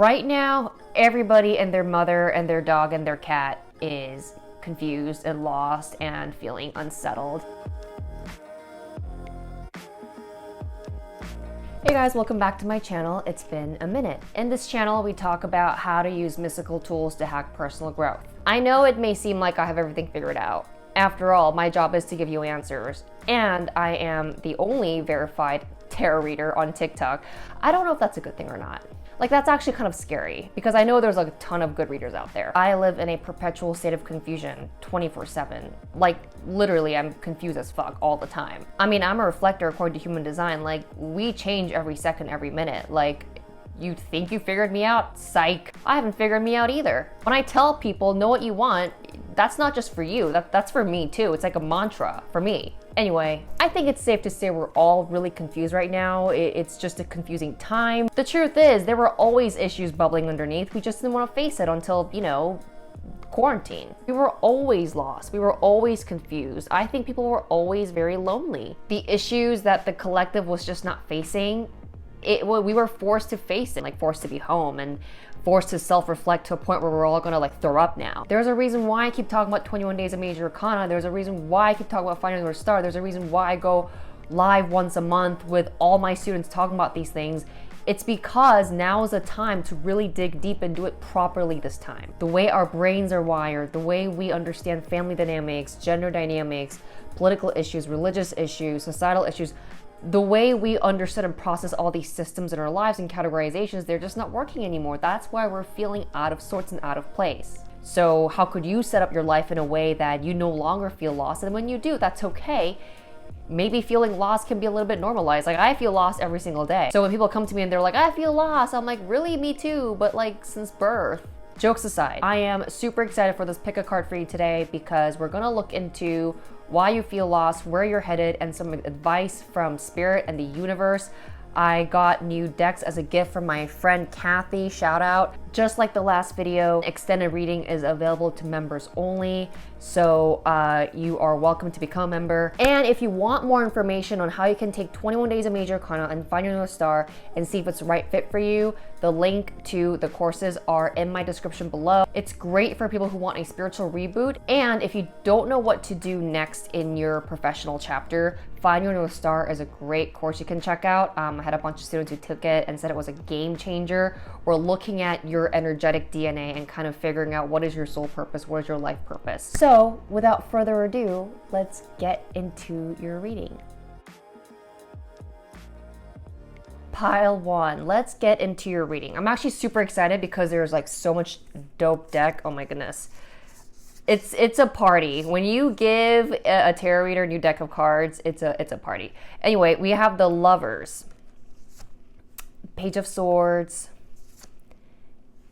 Right now, everybody and their mother and their dog and their cat is confused and lost and feeling unsettled. Hey guys, welcome back to my channel. It's been a minute. In this channel, we talk about how to use mystical tools to hack personal growth. I know it may seem like I have everything figured out. After all, my job is to give you answers, and I am the only verified tarot reader on TikTok. I don't know if that's a good thing or not. Like, that's actually kind of scary because I know there's like a ton of good readers out there. I live in a perpetual state of confusion 24/7. Like, literally, I'm confused as fuck all the time. I mean, I'm a reflector according to human design. Like, we change every second, every minute. Like, you think you figured me out? Psych. I haven't figured me out either. When I tell people, know what you want, that's not just for you, that's for me too. It's like a mantra for me. Anyway, I think it's safe to say we're all really confused right now. It's just a confusing time. The truth is, there were always issues bubbling underneath. We just didn't want to face it until, quarantine. We were always lost. We were always confused. I think people were always very lonely. The issues that the collective was just not facing, we were forced to face it, like forced to be home and forced to self-reflect to a point where we're all gonna throw up now. There's a reason why I keep talking about 21 days of major arcana. There's a reason why I keep talking about finding your star. There's a reason why I go live once a month with all my students talking about these things. It's because now is a time to really dig deep and do it properly this time. The way our brains are wired, the way we understand family dynamics, gender dynamics, political issues, religious issues, societal issues, the way we understand and process all these systems in our lives and categorizations, they're just not working anymore. That's why we're feeling out of sorts and out of place. So how could you set up your life in a way that you no longer feel lost? And when you do, that's okay. Maybe feeling lost can be a little bit normalized. Like, I feel lost every single day. So when people come to me and they're like, I feel lost, I'm like, really? Me too, but like since birth. Jokes aside, I am super excited for this pick a card for you today because we're gonna look into why you feel lost, where you're headed, and some advice from Spirit and the universe. I got new decks as a gift from my friend Kathy, shout out. Just like the last video, extended reading is available to members only, so you are welcome to become a member. And if you want more information on how you can take 21 days of major arcana and find your North Star and see if it's the right fit for you, the link to the courses are in my description below. It's great for people who want a spiritual reboot, and if you don't know what to do next in your professional chapter, Find Your North Star is a great course you can check out. I had a bunch of students who took it and said it was a game changer. We're looking at your energetic DNA and kind of figuring out what is your soul purpose, what is your life purpose. So without further ado, let's get into your reading. Pile 1, let's get into your reading. I'm actually super excited because there's like so much dope deck. Oh my goodness. It's a party. When you give a tarot reader a new deck of cards, it's a party. Anyway, we have the Lovers, Page of Swords,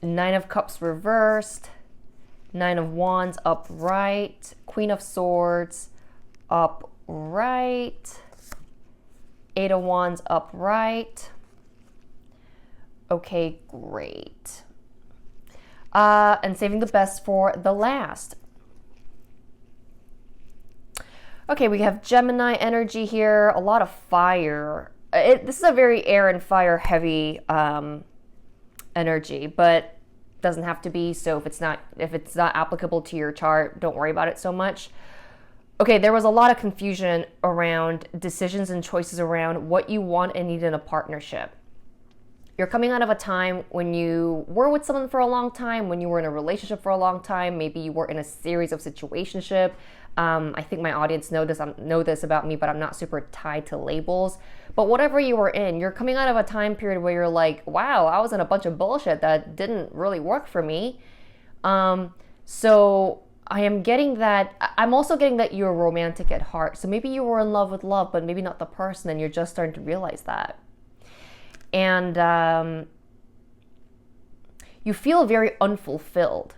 Nine of Cups reversed, Nine of Wands upright, Queen of Swords upright, Eight of Wands upright. Okay, great. And saving the best for the last. Okay, we have Gemini energy here, a lot of fire. This is a very air and fire heavy energy, but doesn't have to be. So if it's not applicable to your chart, don't worry about it so much. Okay, there was a lot of confusion around decisions and choices around what you want and need in a partnership. You're coming out of a time when you were with someone for a long time, when you were in a relationship for a long time, maybe you were in a series of situationship. I think my audience know this about me, but I'm not super tied to labels. But whatever you were in, you're coming out of a time period where you're like, wow, I was in a bunch of bullshit that didn't really work for me. So I am getting that. I'm also getting that you're romantic at heart. So maybe you were in love with love, but maybe not the person, and you're just starting to realize that. And you feel very unfulfilled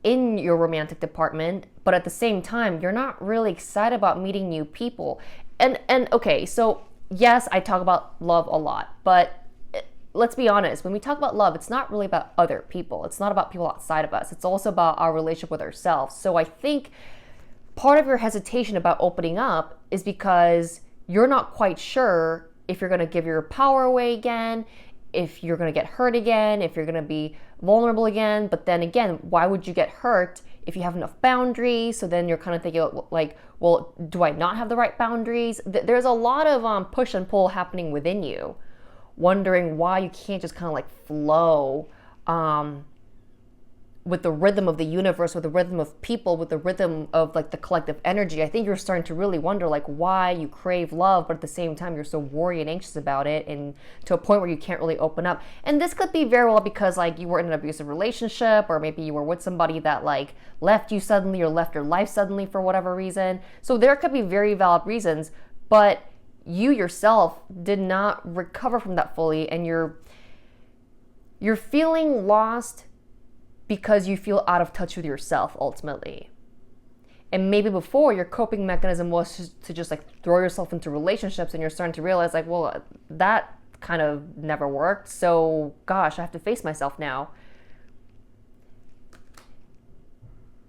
in your romantic department, but at the same time, you're not really excited about meeting new people. And okay, so yes, I talk about love a lot, but let's be honest, when we talk about love, it's not really about other people. It's not about people outside of us. It's also about our relationship with ourselves. So I think part of your hesitation about opening up is because you're not quite sure if you're going to give your power away again, if you're going to get hurt again, if you're going to be vulnerable again. But then again, why would you get hurt if you have enough boundaries? So then you're kind of thinking like, well, do I not have the right boundaries? There's a lot of push and pull happening within you, wondering why you can't just kind of like flow with the rhythm of the universe, with the rhythm of people, with the rhythm of like the collective energy. I think you're starting to really wonder like why you crave love, but at the same time you're so worried and anxious about it, and to a point where you can't really open up. And this could be very well because like you were in an abusive relationship, or maybe you were with somebody that like left you suddenly or left your life suddenly for whatever reason. So there could be very valid reasons, but you yourself did not recover from that fully, and you're feeling lost because you feel out of touch with yourself ultimately. And maybe before, your coping mechanism was to just like throw yourself into relationships, and you're starting to realize like, well, that kind of never worked. So gosh, I have to face myself now.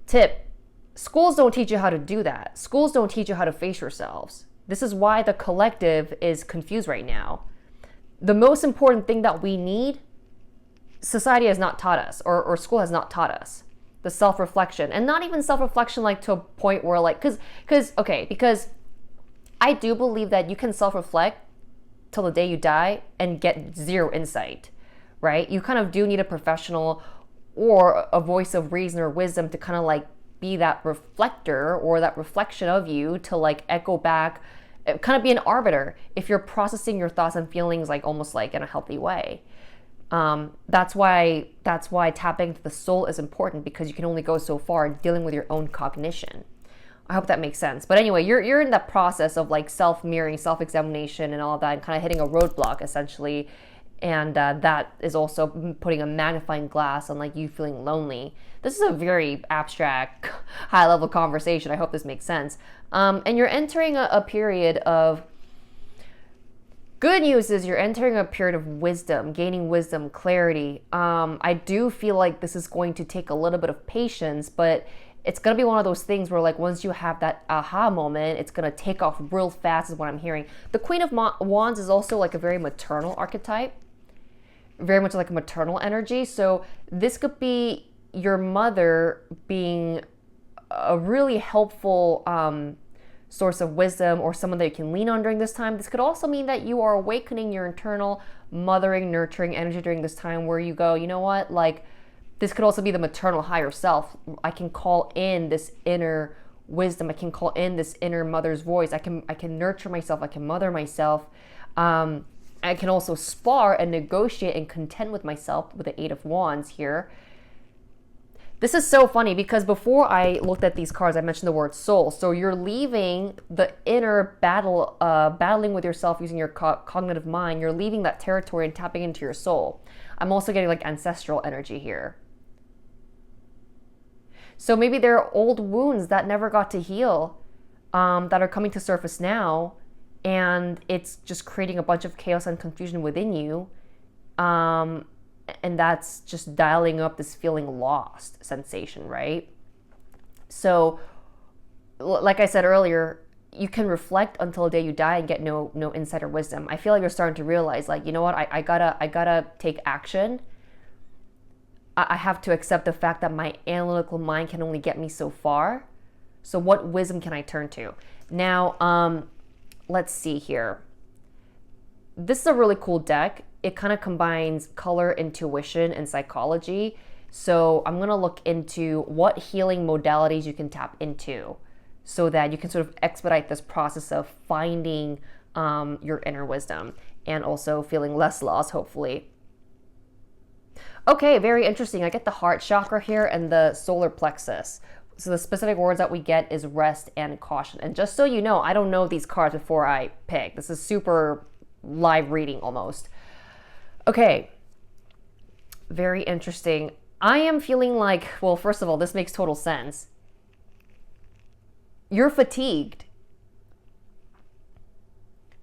Tip: schools don't teach you how to do that. Schools don't teach you how to face yourselves. This is why the collective is confused right now. The most important thing that we need, society has not taught us, or school has not taught us, the self-reflection. And not even self-reflection like to a point where like, because I do believe that you can self-reflect till the day you die and get zero insight, right? You kind of do need a professional or a voice of reason or wisdom to kind of like be that reflector or that reflection of you, to like echo back, kind of be an arbiter if you're processing your thoughts and feelings like almost like in a healthy way. That's why tapping into the soul is important, because you can only go so far dealing with your own cognition. I hope that makes sense. But anyway, you're in that process of like self-mirroring, self-examination and all that, and kind of hitting a roadblock essentially. And that is also putting a magnifying glass on like you feeling lonely. This is a very abstract, high-level conversation. I hope this makes sense. And you're entering a period of, good news is you're entering a period of wisdom, gaining wisdom, clarity. I do feel like this is going to take a little bit of patience, but it's going to be one of those things where like once you have that aha moment, it's going to take off real fast is what I'm hearing. The Queen of Wands is also like a very maternal archetype, very much like a maternal energy. So this could be your mother being a really helpful source of wisdom, or someone that you can lean on during this time. This could also mean that you are awakening your internal mothering, nurturing energy during this time, where you go, you know what, like this could also be the maternal higher self. I can call in this inner wisdom. I can call in this inner mother's voice. I can nurture myself. I can mother myself. I can also spar and negotiate and contend with myself with the Eight of Wands here. This is so funny because before I looked at these cards, I mentioned the word soul. So you're leaving the inner battle, battling with yourself using your cognitive mind. You're leaving that territory and tapping into your soul. I'm also getting like ancestral energy here. So maybe there are old wounds that never got to heal, that are coming to surface now, and it's just creating a bunch of chaos and confusion within you. And that's just dialing up this feeling lost sensation, right? So, like I said earlier, you can reflect until the day you die and get no insight or wisdom. I feel like you're starting to realize, like, you know what, I gotta take action. I have to accept the fact that my analytical mind can only get me so far. So what wisdom can I turn to? Now, let's see here. This is a really cool deck. It kind of combines color, intuition, and psychology. So I'm going to look into what healing modalities you can tap into so that you can sort of expedite this process of finding your inner wisdom and also feeling less lost, hopefully. Okay, very interesting. I get the heart chakra here and the solar plexus. So the specific words that we get is rest and caution. And just so you know, I don't know these cards before I pick. This is super live reading almost. Okay, very interesting. I am feeling like, well, first of all, this makes total sense. You're fatigued.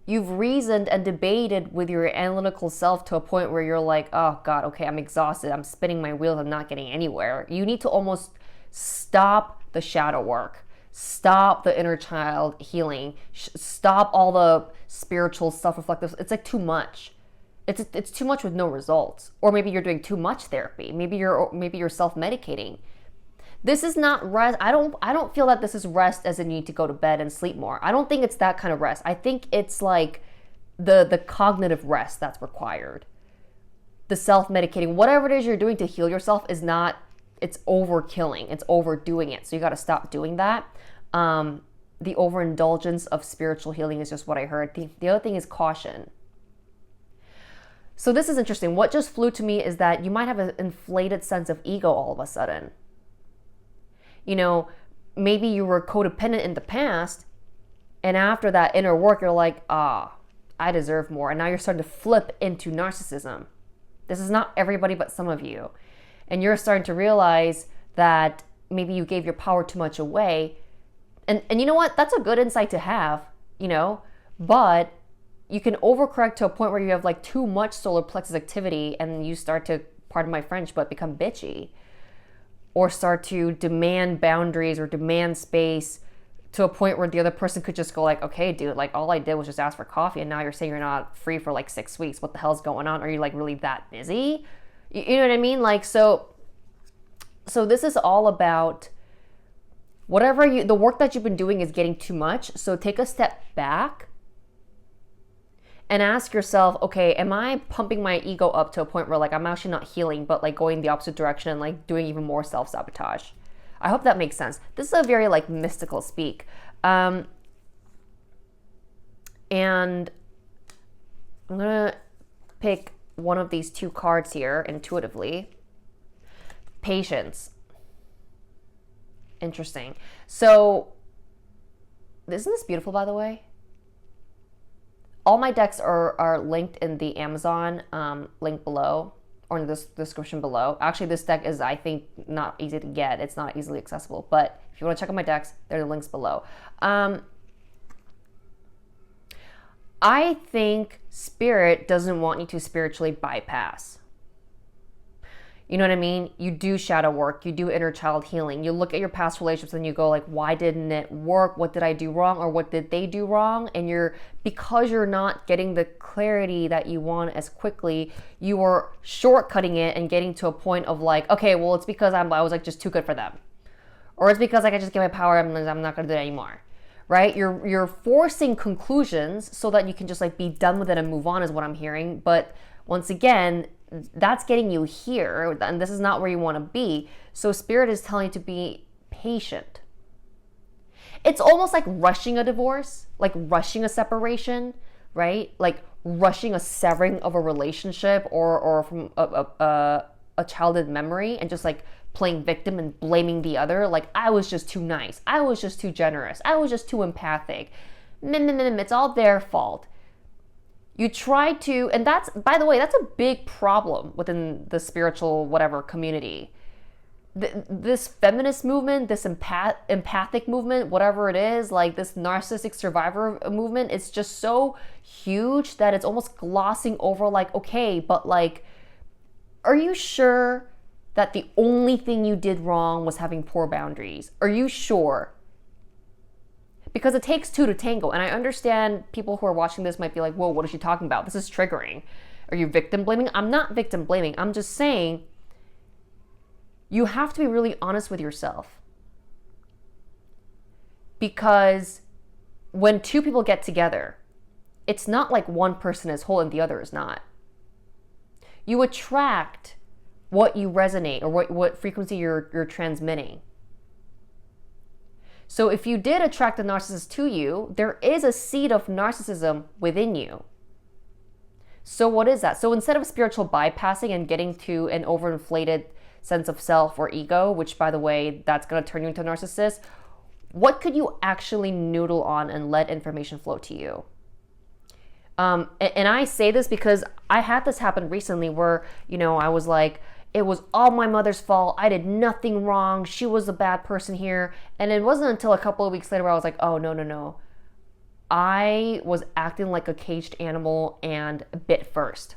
You've reasoned and debated with your analytical self to a point where you're like, oh God, okay, I'm exhausted. I'm spinning my wheels. I'm not getting anywhere. You need to almost stop the shadow work. Stop the inner child healing. Stop all the spiritual self-reflective. It's like too much. It's too much with no results. Or maybe you're doing too much therapy. Maybe you're self-medicating. This is not rest. I don't feel that this is rest as in you need to go to bed and sleep more. I don't think it's that kind of rest. I think it's like the cognitive rest that's required. The self-medicating, whatever it is you're doing to heal yourself is not, it's overkilling. It's overdoing it. So you got to stop doing that. The overindulgence of spiritual healing is just what I heard. The other thing is caution. So this is interesting. What just flew to me is that you might have an inflated sense of ego all of a sudden. You know, maybe you were codependent in the past, and after that inner work, you're like, I deserve more. And now you're starting to flip into narcissism. This is not everybody, but some of you. And you're starting to realize that maybe you gave your power too much away. And you know what? That's a good insight to have, you know, but you can overcorrect to a point where you have like too much solar plexus activity and you start to, pardon my French, but become bitchy, or start to demand boundaries or demand space to a point where the other person could just go like, okay, dude, like all I did was just ask for coffee and now you're saying you're not free for like 6 weeks. What the hell's going on? Are you like really that busy? You know what I mean? Like, so this is all about the work that you've been doing is getting too much. So take a step back and ask yourself, okay, am I pumping my ego up to a point where like I'm actually not healing, but like going the opposite direction and like doing even more self-sabotage? I hope that makes sense. This is a very like mystical speak. And I'm gonna pick one of these two cards here intuitively. Patience. Interesting. So, isn't this beautiful, by the way? All my decks are linked in the Amazon link below, or in the description below. Actually, this deck is, I think, not easy to get. It's not easily accessible. But if you want to check out my decks, there are the links below. I think Spirit doesn't want you to spiritually bypass. You know what I mean? You do shadow work. You do inner child healing. You look at your past relationships and you go like, why didn't it work? What did I do wrong? Or what did they do wrong? And because you're not getting the clarity that you want as quickly, you are shortcutting it and getting to a point of like, okay, well, it's because I was like just too good for them. Or it's because like I just get my power and I'm not going to do it anymore. Right? You're forcing conclusions so that you can just like be done with it and move on is what I'm hearing. But once again, that's getting you here, and this is not where you want to be. So Spirit is telling you to be patient. It's almost like rushing a divorce, like rushing a separation, right? Like rushing a severing of a relationship or from a childhood memory, and just like playing victim and blaming the other. Like, I was just too nice. I was just too generous. I was just too empathic. It's all their fault. You try to, and that's, by the way, that's a big problem within the spiritual whatever community. This feminist movement, this empathic movement, whatever it is, like this narcissistic survivor movement, it's just so huge that it's almost glossing over like, okay, but like, are you sure that the only thing you did wrong was having poor boundaries? Are you sure? Because it takes two to tango. And I understand people who are watching this might be like, whoa, what is she talking about? This is triggering. Are you victim blaming? I'm not victim blaming. I'm just saying you have to be really honest with yourself. Because when two people get together, it's not like one person is whole and the other is not. You attract what you resonate or what frequency you're transmitting. So if you did attract a narcissist to you, there is a seed of narcissism within you. So what is that? So instead of spiritual bypassing and getting to an overinflated sense of self or ego, which by the way, that's going to turn you into a narcissist, what could you actually noodle on and let information flow to you? And I say this because I had this happen recently where, I was like, it was all my mother's fault. I did nothing wrong. She was a bad person here. And it wasn't until a couple of weeks later where I was like, oh, no. I was acting like a caged animal and bit first.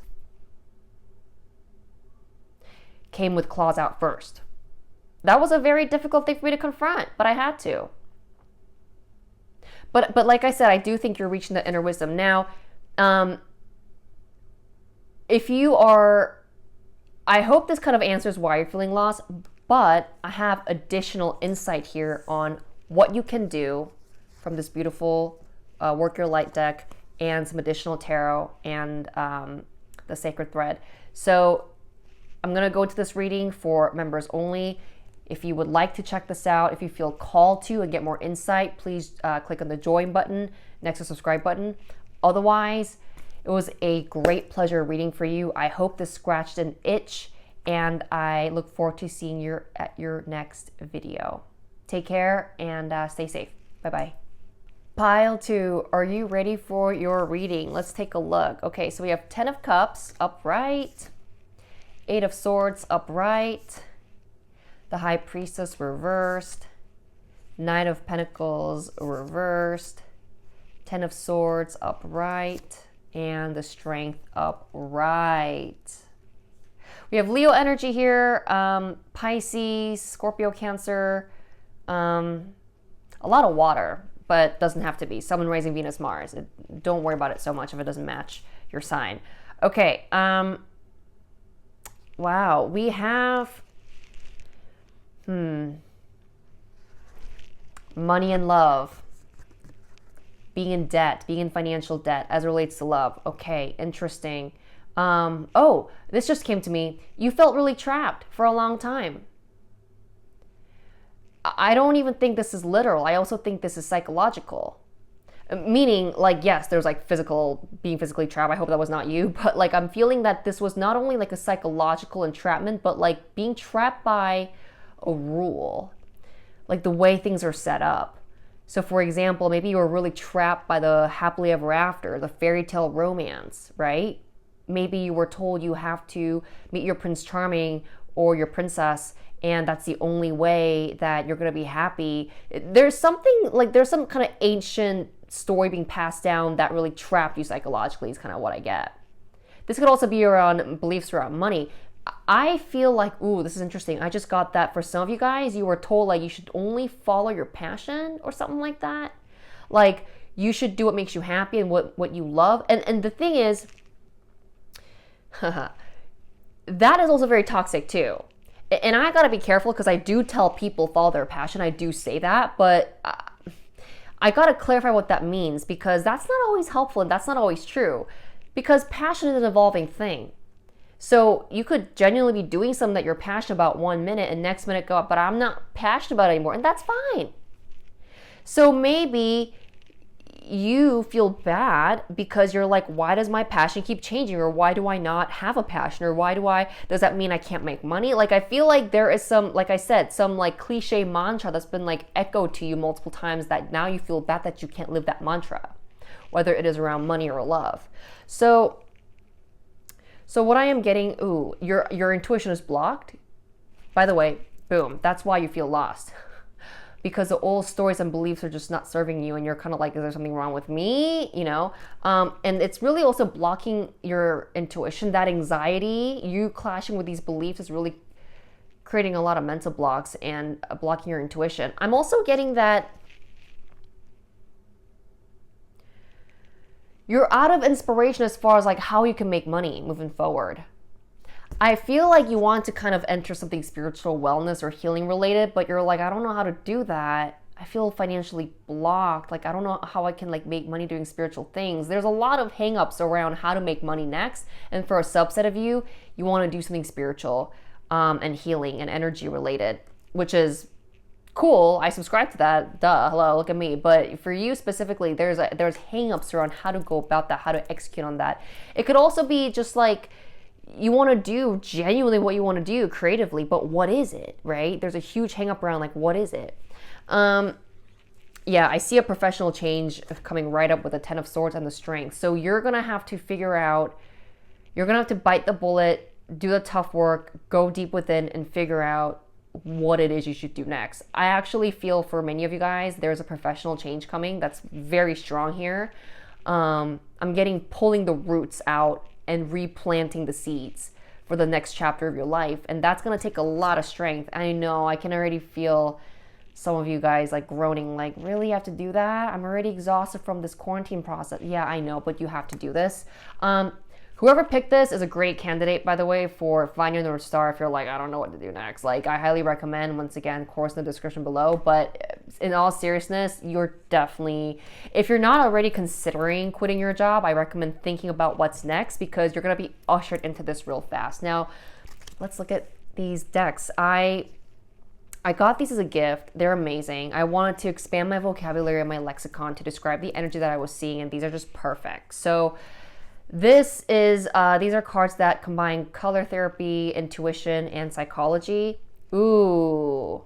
Came with claws out first. That was a very difficult thing for me to confront, but I had to. But like I said, I do think you're reaching the inner wisdom. Now, if you are, I hope this kind of answers why you're feeling lost, but I have additional insight here on what you can do from this beautiful Work Your Light deck and some additional tarot and the Sacred Thread. So I'm going to go into this reading for members only. If you would like to check this out, if you feel called to and get more insight, please click on the join button next to subscribe button. Otherwise, it was a great pleasure reading for you. I hope this scratched an itch, and I look forward to seeing you at your next video. Take care and stay safe. Bye-bye. Pile 2, are you ready for your reading? Let's take a look. Okay, so we have 10 of Cups upright, 8 of Swords upright, the High Priestess reversed, 9 of Pentacles reversed, 10 of Swords upright, and the Strength upright. We have Leo energy here, Pisces, Scorpio, Cancer, a lot of water, but doesn't have to be. Sun, rising, Venus, Mars. Don't worry about it so much if it doesn't match your sign. Okay, wow, we have money and love, being in debt, being in financial debt as it relates to love. Okay, interesting. Oh, this just came to me. You felt really trapped for a long time. I don't even think this is literal. I also think this is psychological. Meaning, like, yes, there's like being physically trapped. I hope that was not you, but like, I'm feeling that this was not only like a psychological entrapment, but like being trapped by a rule, like the way things are set up. So for example, maybe you were really trapped by the happily ever after, the fairy tale romance, right? Maybe you were told you have to meet your Prince Charming or your princess, and that's the only way that you're going to be happy. There's some kind of ancient story being passed down that really trapped you psychologically is kind of what I get. This could also be around beliefs around money. I feel like, ooh, this is interesting. I just got that for some of you guys, you were told like you should only follow your passion or something like that. Like you should do what makes you happy and what you love. And the thing is, that is also very toxic too. And I gotta be careful because I do tell people follow their passion. I do say that, but I gotta clarify what that means because that's not always helpful and that's not always true. Because passion is an evolving thing. So you could genuinely be doing something that you're passionate about 1 minute and next minute go up, but I'm not passionate about it anymore, and that's fine. So maybe you feel bad because you're like, why does my passion keep changing? Or why do I not have a passion? Or does that mean I can't make money? Like, I feel like there is some, like I said, some like cliche mantra that's been like echoed to you multiple times that now you feel bad that you can't live that mantra, whether it is around money or love. So what I am getting, ooh, your intuition is blocked. By the way, boom, that's why you feel lost. Because the old stories and beliefs are just not serving you and you're kind of like, is there something wrong with me? You know? And it's really also blocking your intuition. That anxiety, you clashing with these beliefs is really creating a lot of mental blocks and blocking your intuition. I'm also getting that you're out of inspiration as far as like how you can make money moving forward. I feel like you want to kind of enter something spiritual wellness or healing related, but you're like, I don't know how to do that. I feel financially blocked. Like, I don't know how I can like make money doing spiritual things. There's a lot of hangups around how to make money next. And for a subset of you, you want to do something spiritual and healing and energy related, which is cool. I subscribe to that. Duh. Hello, look at me. But for you specifically, there's hangups around how to go about that, how to execute on that. It could also be just like you want to do genuinely what you want to do creatively, but what is it, right? There's a huge hang up around like, what is it? Yeah, I see a professional change coming right up with the 10 of Swords and the Strength. So you're going to have to figure out, you're going to have to bite the bullet, do the tough work, go deep within and figure out what it is you should do next. I actually feel for many of you guys, there's a professional change coming that's very strong here. I'm getting pulling the roots out and replanting the seeds for the next chapter of your life. And that's going to take a lot of strength. I know, I can already feel some of you guys like groaning, like, really have to do that? I'm already exhausted from this quarantine process. Yeah, I know, but you have to do this. Whoever picked this is a great candidate, by the way, for Find Your North Star if you're like, I don't know what to do next. Like, I highly recommend, once again, course in the description below. But in all seriousness, you're definitely, if you're not already considering quitting your job, I recommend thinking about what's next, because you're going to be ushered into this real fast. Now, let's look at these decks. I got these as a gift. They're amazing. I wanted to expand my vocabulary and my lexicon to describe the energy that I was seeing, and these are just perfect. So these are cards that combine color therapy, intuition, and psychology. Ooh.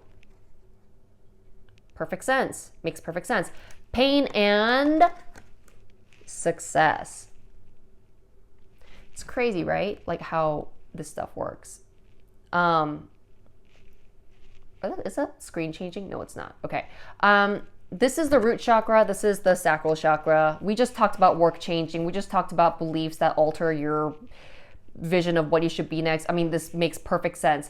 Perfect sense. Makes perfect sense. Pain and success. It's crazy, right? Like how this stuff works. Is that screen changing? No, it's not. Okay. This is the root chakra. This is the sacral chakra. We just talked about work changing. We just talked about beliefs that alter your vision of what you should be next. I mean, this makes perfect sense.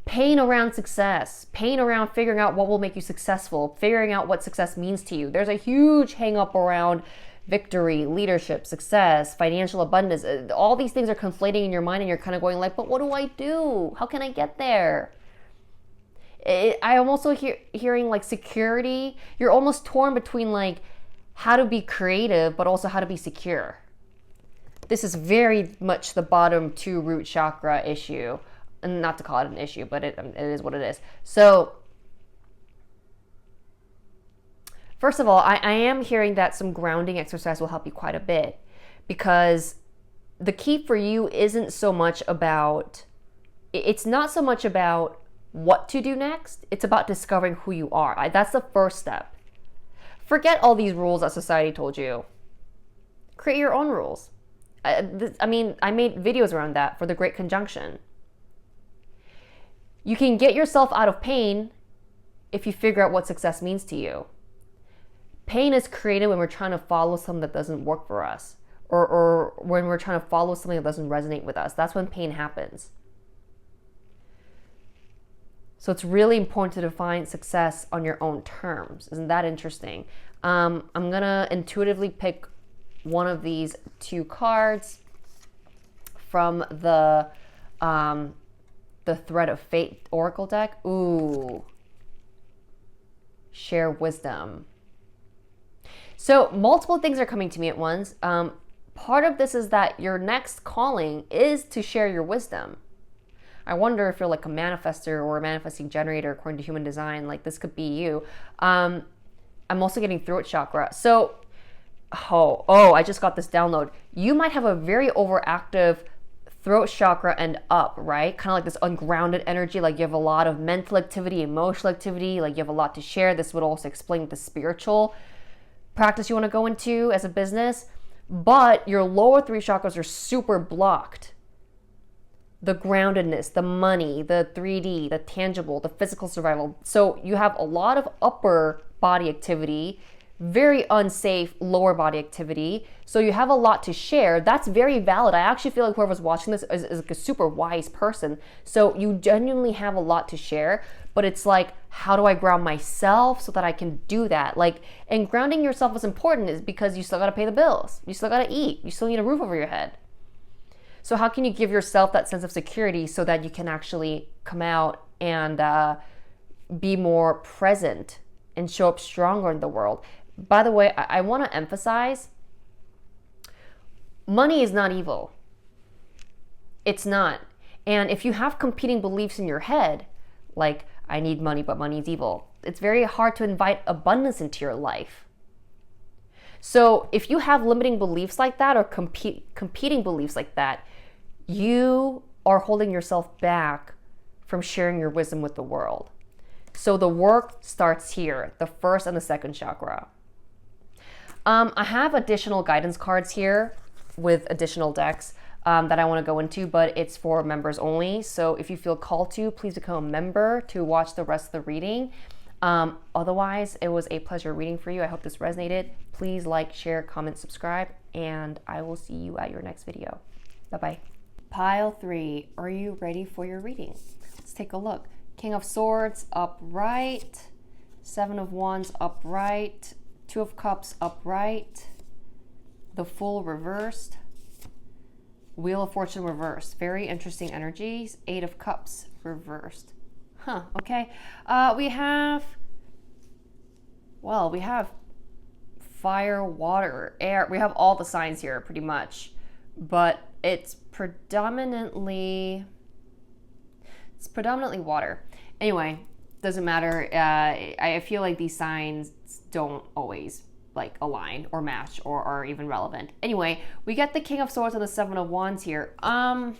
Pain around success, pain around figuring out what will make you successful, figuring out what success means to you. There's a huge hang up around victory, leadership, success, financial abundance. All these things are conflating in your mind, and you're kind of going like, but what do I do? How can I get there? I am also hearing like security. You're almost torn between like how to be creative, but also how to be secure. This is very much the bottom 2 root chakra issue. And not to call it an issue, but it is what it is. So first of all, I am hearing that some grounding exercise will help you quite a bit, because the key for you isn't so much about, it's not so much about what to do next. It's about discovering who you are. That's the first step. Forget all these rules that society told you. Create your own rules. I mean, I made videos around that for the Great Conjunction. You can get yourself out of pain if you figure out what success means to you. Pain is created when we're trying to follow something that doesn't work for us, or when we're trying to follow something that doesn't resonate with us. That's when pain happens. So it's really important to define success on your own terms. Isn't that interesting? I'm gonna intuitively pick one of these 2 cards from the Thread of Fate Oracle deck. Ooh. Share wisdom. So multiple things are coming to me at once. Part of this is that your next calling is to share your wisdom. I wonder if you're like a manifester or a manifesting generator according to human design. Like, this could be you. I'm also getting throat chakra. So, I just got this download. You might have a very overactive throat chakra and up, right? Kind of like this ungrounded energy. Like, you have a lot of mental activity, emotional activity. Like, you have a lot to share. This would also explain the spiritual practice you want to go into as a business. But your lower 3 chakras are super blocked. The groundedness, the money, the 3D, the tangible, the physical survival. So you have a lot of upper body activity, very unsafe lower body activity. So you have a lot to share. That's very valid. I actually feel like whoever's watching this is a super wise person. So you genuinely have a lot to share, but it's like, how do I ground myself so that I can do that? Like, and grounding yourself is important is because you still got to pay the bills. You still got to eat. You still need a roof over your head. So how can you give yourself that sense of security so that you can actually come out and be more present and show up stronger in the world? By the way, I want to emphasize, money is not evil. It's not. And if you have competing beliefs in your head, like, I need money, but money is evil, it's very hard to invite abundance into your life. So if you have limiting beliefs like that, or competing beliefs like that, you are holding yourself back from sharing your wisdom with the world. So the work starts here, the first and the second chakra. I have additional guidance cards here with additional decks that I want to go into, but it's for members only. So if you feel called to, please become a member to watch the rest of the reading. Otherwise, it was a pleasure reading for you. I hope this resonated. Please like, share, comment, subscribe, and I will see you at your next video. Bye-bye. Pile 3, are you ready for your reading? Let's take a look. King of Swords, upright. 7 of Wands, upright. 2 of Cups, upright. The Fool reversed. Wheel of Fortune reversed. Very interesting energies. Eight of Cups reversed. Huh, okay. We have fire, water, air. We have all the signs here pretty much. But it's predominantly water. Anyway, doesn't matter. I feel like these signs don't always like align or match or are even relevant. Anyway, we get the King of Swords and the Seven of Wands here. I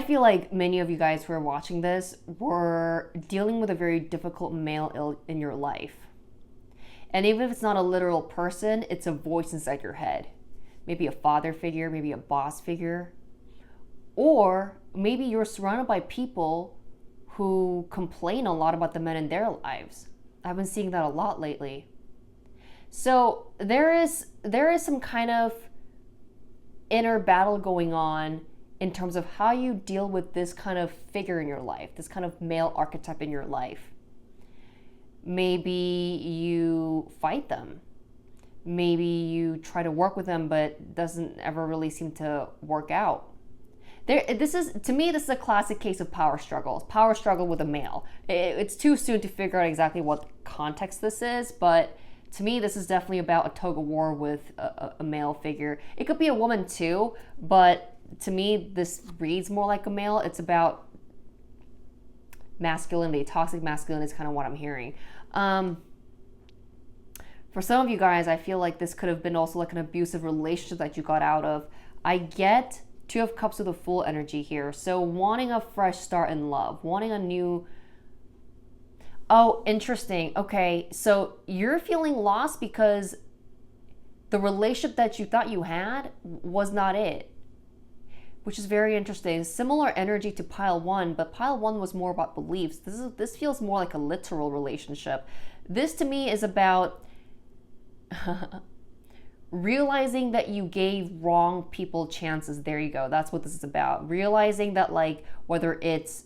feel like many of you guys who are watching this were dealing with a very difficult male in your life. And even if it's not a literal person, it's a voice inside your head. Maybe a father figure, maybe a boss figure. Or maybe you're surrounded by people who complain a lot about the men in their lives. I've been seeing that a lot lately. So there is some kind of inner battle going on in terms of how you deal with this kind of figure in your life, this kind of male archetype in your life. Maybe you fight them. Maybe you try to work with them, but doesn't ever really seem to work out. To me, this is a classic case of power struggle with a male. It's too soon to figure out exactly what context this is, but to me, this is definitely about a tug of war with a male figure. It could be a woman too, but to me, this reads more like a male. It's about masculinity. Toxic masculinity is kind of what I'm hearing. For some of you guys, I feel like this could have been also like an abusive relationship that you got out of. I get Two of Cups with a full energy here. So wanting a fresh start in love, wanting a new... Oh, interesting. Okay, so you're feeling lost because the relationship that you thought you had was not it, which is very interesting. Similar energy to Pile 1, but Pile 1 was more about beliefs. This feels more like a literal relationship. This to me is about realizing that you gave wrong people chances. There you go. That's what this is about. Realizing that, like, whether it's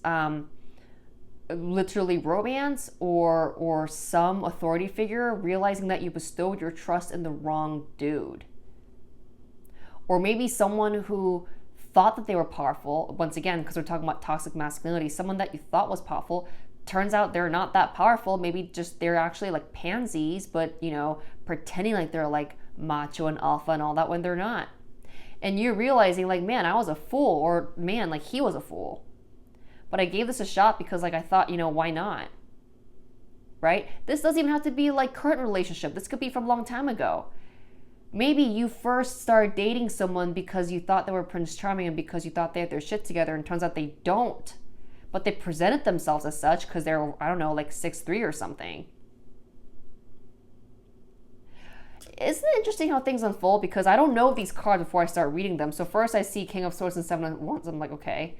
literally romance or some authority figure, realizing that you bestowed your trust in the wrong dude. Or maybe someone who thought that they were powerful, once again, because we're talking about toxic masculinity, someone that you thought was powerful, turns out they're not that powerful. Maybe just they're actually like pansies, but, you know, pretending like they're like macho and alpha and all that when they're not. And you're realizing like, man, I was a fool, or man, like he was a fool. But I gave this a shot because like I thought, you know, why not? Right? This doesn't even have to be like current relationship. This could be from a long time ago. Maybe you first started dating someone because you thought they were Prince Charming and because you thought they had their shit together, and turns out they don't. But they presented themselves as such because they're, I don't know, like 6'3" or something. Isn't it interesting how things unfold? Because I don't know these cards before I start reading them. So first I see King of Swords and Seven of Wands. I'm like, okay,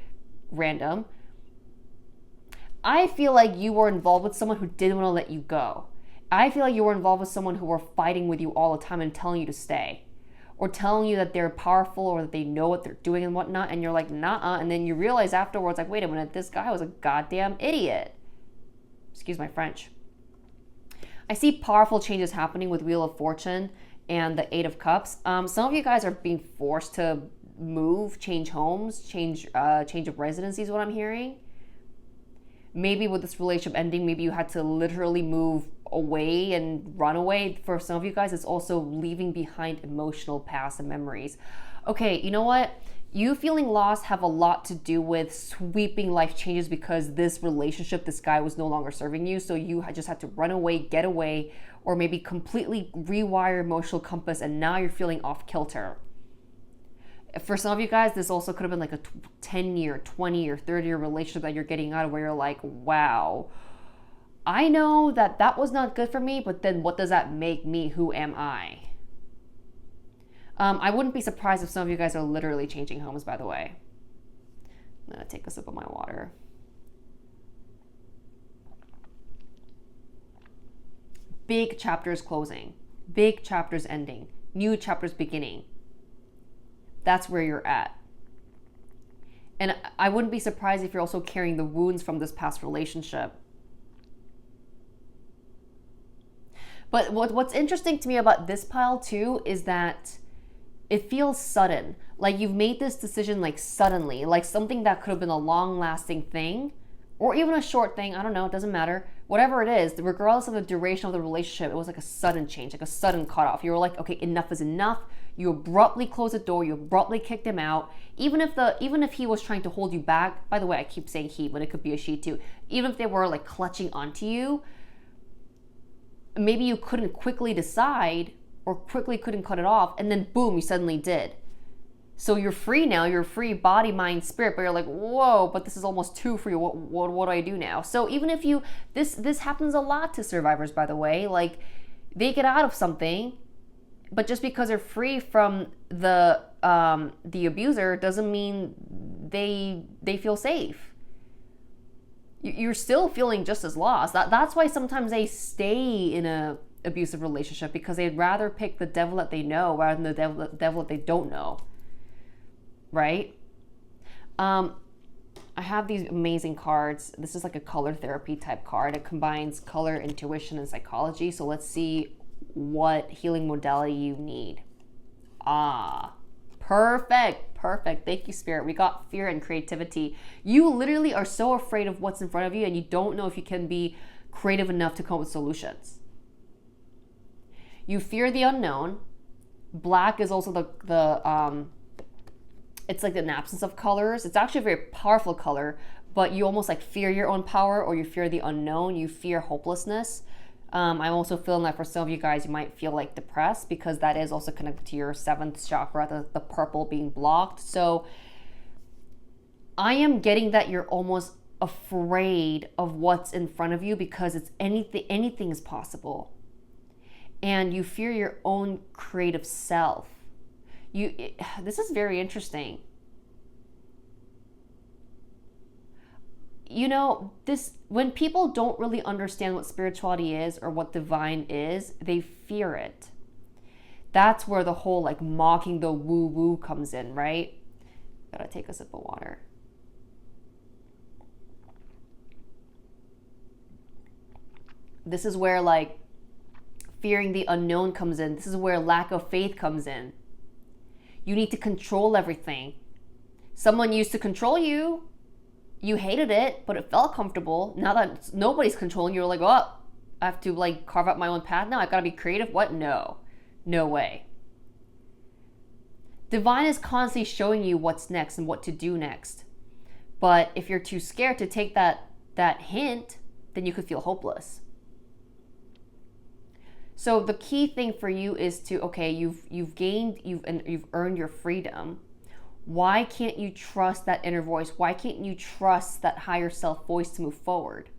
random. I feel like you were involved with someone who didn't want to let you go. I feel like you were involved with someone who were fighting with you all the time and telling you to stay. Or telling you that they're powerful or that they know what they're doing and whatnot. And you're like, nah. And then you realize afterwards, like, wait a minute, this guy was a goddamn idiot. Excuse my French. I see powerful changes happening with Wheel of Fortune and the Eight of Cups. Some of you guys are being forced to move, change homes, change of residency is what I'm hearing. Maybe with this relationship ending, maybe you had to literally move away and run away. For some of you guys, it's also leaving behind emotional past and memories. Okay, you know what? You feeling lost have a lot to do with sweeping life changes because this relationship, this guy was no longer serving you. So you just had to run away, get away, or maybe completely rewire emotional compass, and now you're feeling off kilter. For some of you guys, this also could have been like a 10-year, 20-year, 30-year relationship that you're getting out of, where you're like, wow, I know that was not good for me, but then what does that make me? Who am I? I wouldn't be surprised if some of you guys are literally changing homes, by the way. I'm going to take a sip of my water. Big chapters closing. Big chapters ending. New chapters beginning. That's where you're at. And I wouldn't be surprised if you're also carrying the wounds from this past relationship. But what's interesting to me about this pile too is that it feels sudden. Like you've made this decision like suddenly, like something that could have been a long lasting thing or even a short thing. I don't know. It doesn't matter. Whatever it is, regardless of the duration of the relationship, it was like a sudden change, like a sudden cutoff. You were like, okay, enough is enough. You abruptly closed the door. You abruptly kicked him out. Even if he was trying to hold you back. By the way, I keep saying he, but it could be a she too. Even if they were like clutching onto you, maybe you couldn't quickly decide or quickly couldn't cut it off, and then boom, you suddenly did. So you're free now. You're free body, mind, spirit, but you're like, whoa, but this is almost too free. What do I do now? So even if you, this happens a lot to survivors, by the way. Like they get out of something, but just because they're free from the abuser doesn't mean they feel safe. You're still feeling just as lost. That's why sometimes they stay in a abusive relationship, because they'd rather pick the devil that they know rather than the devil that they don't know. Right? I have these amazing cards. This is like a color therapy type card. It combines color, intuition, and psychology. So let's see what healing modality you need. Perfect. Thank you, Spirit. We got fear and creativity. You literally are so afraid of what's in front of you, and you don't know if you can be creative enough to come up with solutions. You fear the unknown. Black is also the it's like an absence of colors. It's actually a very powerful color, but you almost like fear your own power, or you fear the unknown. You fear hopelessness. I'm also feeling that for some of you guys, you might feel like depressed, because that is also connected to your 7th chakra, the purple being blocked. So I am getting that you're almost afraid of what's in front of you, because it's anything is possible. And you fear your own creative self. This is very interesting. You know, when people don't really understand what spirituality is or what divine is, they fear it. That's where the whole like mocking the woo-woo comes in, right? Gotta take a sip of water. This is where like fearing the unknown comes in. This is where lack of faith comes in. You need to control everything. Someone used to control you. You hated it, but it felt comfortable. Now that nobody's controlling you, you're like, oh, I have to like carve out my own path now. I gotta be creative. What? No way. Divine is constantly showing you what's next and what to do next. But if you're too scared to take that hint, then you could feel hopeless. So the key thing for you is to, okay, you've earned your freedom. Why can't you trust that inner voice? Why can't you trust that higher self voice to move forward?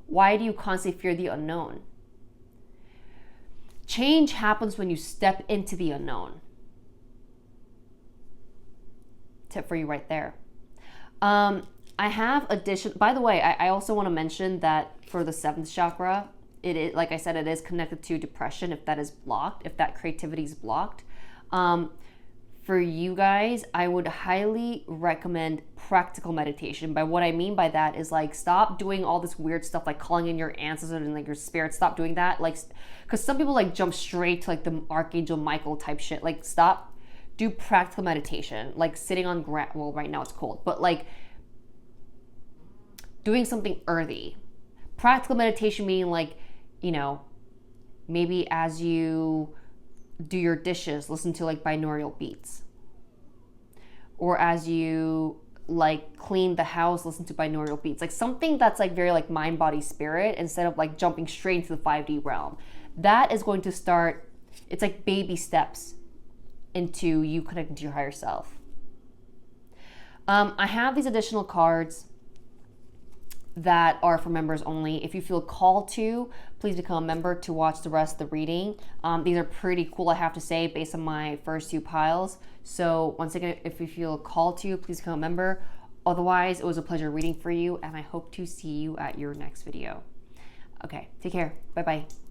Why do you constantly fear the unknown? Change happens when you step into the unknown. Tip for you right there. I have by the way, I also want to mention that for the 7th chakra, it is, like I said, it is connected to depression if that is blocked, if that creativity is blocked. For you guys, I would highly recommend practical meditation. By what I mean by that is like, stop doing all this weird stuff like calling in your ancestors and like your spirit. Stop doing that. Like, because some people like jump straight to like the Archangel Michael type shit. Like, stop. Do practical meditation, like sitting on ground. Well, right now it's cold, but like doing something earthy. Practical meditation meaning like, you know, maybe as you do your dishes, listen to like binaural beats. Or as you like clean the house, listen to binaural beats. Like something that's like very like mind, body, spirit, instead of like jumping straight into the 5D realm. That is going to start, it's like baby steps into you connecting to your higher self. I have these additional cards that are for members only. If you feel called to, please become a member to watch the rest of the reading. These are pretty cool, I have to say, based on my first 2 piles. So once again, if you feel called to, please become a member. Otherwise, it was a pleasure reading for you, and I hope to see you at your next video. Okay, take care. Bye-bye.